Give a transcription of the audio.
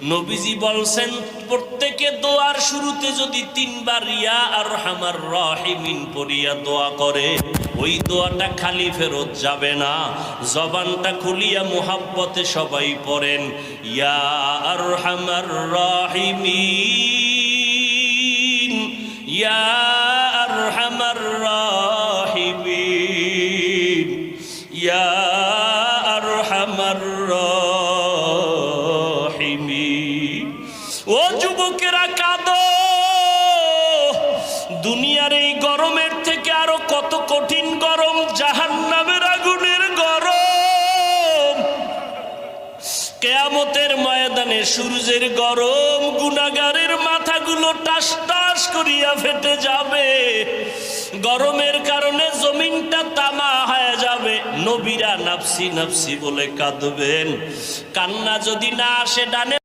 নবীজি বলছেন প্রত্যেকে দোয়ার শুরুতে যদি 3 বার ইয়া আরহামার রাহিমিন পড়িয়া দোয়া করে, ওই দোয়াটা খালি ফেরত যাবে না। জবানটা খুলিয়া মুহাব্বতে সবাই পড়েন, ইয়া আরহামার রাহিমিন, ইয়া আরহামার রাহিমিন, ইয়া আরহামার রাহিমিন। ও যুবকেরা কাঁদো, দুনিয়ার এই গরমের থেকে আরো কত কঠিন গরম, জাহান্নামের আগুনের গরম, কিয়ামতের ময়দানে সূর্যের গরম, গুনাহগারের মাথাগুলো টাস টাস করিয়া ফেটে যাবে। গরমের কারণে জমিনটা তামা হয়ে যাবে। নবীরা নাফসি নাফসি বলে কাঁদবেন। কান্না যদি না আসে ডানে